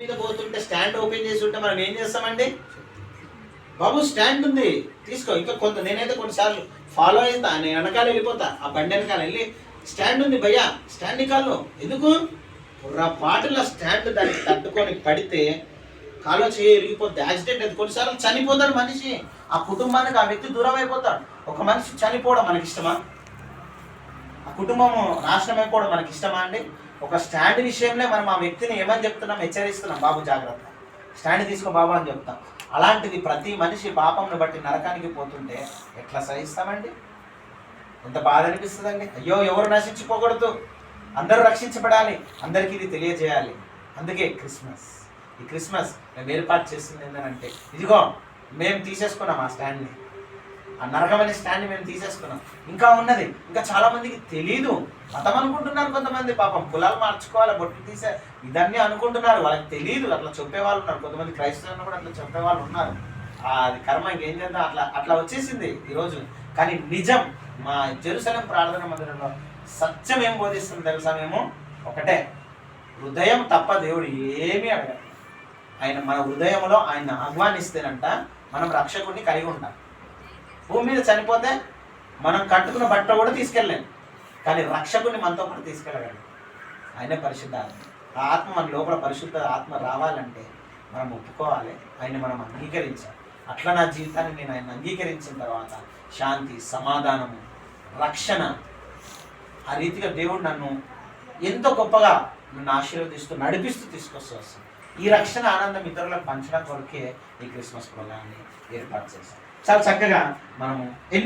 మీద పోతుంటే stand open చేసి ఉంటే మనం ఏం చేస్తామండి? బాబు స్టాండ్ ఉంది తీసుకో. ఇంకా కొంత నేనైతే కొన్నిసార్లు ఫాలో అవుతా, నేను వెనకాల వెళ్ళిపోతా, ఆ బండి వెనకాల వెళ్ళి స్టాండ్ ఉంది భయ్యా స్టాండ్ కాళ్ళు ఎందుకు పాటల స్టాండ్ దానికి తట్టుకొని పడితే కాలో చేయి ఇరిగిపోద్ది, యాక్సిడెంట్ అయితే కొన్నిసార్లు చనిపోతాడు మనిషి. ఆ కుటుంబానికి ఆ వ్యక్తి దూరం అయిపోతాడు. ఒక మనిషి చనిపోవడం మనకి ఇష్టమా? ఆ కుటుంబము నాశనం అయిపోవడం మనకి ఇష్టమా అండి? ఒక స్టాండ్ విషయంలో మనం ఆ వ్యక్తిని ఏమని చెప్తున్నాం? హెచ్చరిస్తున్నాం, బాబు జాగ్రత్త, స్టాండ్ తీసుకో బాబు అని చెప్తాం. అలాంటిది ప్రతి మనిషి పాపంను బట్టి నరకానికి పోతుంటే ఎట్లా సహిస్తామండి? ఎంత బాధ అనిపిస్తుందండి. అయ్యో ఎవరు నశించిపోకూడదు, అందరూ రక్షించబడాలి, అందరికీ ఇది తెలియజేయాలి. అందుకే క్రిస్మస్, ఈ క్రిస్మస్ మేము ఏర్పాటు చేస్తుంది ఏంటంటే, ఇదిగో మేము తీసేసుకున్నాం ఆ స్టాండ్ని, ఆ నరకమైన స్టాండ్ని మేము తీసేసుకున్నాం. ఇంకా ఉన్నది, ఇంకా చాలా మందికి తెలీదు. మతం అనుకుంటున్నారు కొంతమంది, పాపం కులాలు మార్చుకోవాలి, బొట్టు తీసే ఇదన్నీ అనుకుంటున్నారు, వాళ్ళకి తెలియదు. అట్లా చెప్పేవాళ్ళు ఉన్నారు, కొంతమంది క్రైస్తవులను కూడా అట్లా చెప్పేవాళ్ళు ఉన్నారు. అది కర్మ, ఇంకేం చేద్దాం, అట్లా వచ్చేసింది ఈరోజు. కానీ నిజం, మా జెరూసలేం ప్రార్థన మందిరంలో సత్యం ఏం బోధిస్తుంది తెలుసా? మేము ఒకటే, హృదయం తప్ప దేవుడు ఏమీ అడగడు. ఆయన మన హృదయంలో ఆయన ఆహ్వానిస్తేనంట మనం రక్షకుడిని కలిగి ఉంటాం. భూమి మీద చనిపోతే మనం కట్టుకున్న బట్ట కూడా తీసుకెళ్ళలేము, కానీ రక్షకుడిని మనతో పాటు తీసుకెళ్ళగలడు. ఆయనే పరిశుద్ధ ఆత్మ. ఆ ఆత్మ మన లోపల పరిశుద్ధ ఆత్మ రావాలంటే మనం ఒప్పుకోవాలి, ఆయన మనం అంగీకరించాలి. అట్లా నా జీవితాన్ని నేను ఆయన అంగీకరించిన తర్వాత శాంతి, సమాధానము, రక్షణ, ఆ రీతిగా దేవుడు నన్ను ఎంతో గొప్పగా నన్ను ఆశీర్వదిస్తూ నడిపిస్తూ తీసుకొస్తూ వస్తుంది. ఈ రక్షణ ఆనందం ఇతరులకు పంచడం కొరకే ఈ క్రిస్మస్ ప్రోగ్రాన్ని ఏర్పాటు చేశాం. చాలా చక్కగా మనము ఎన్నో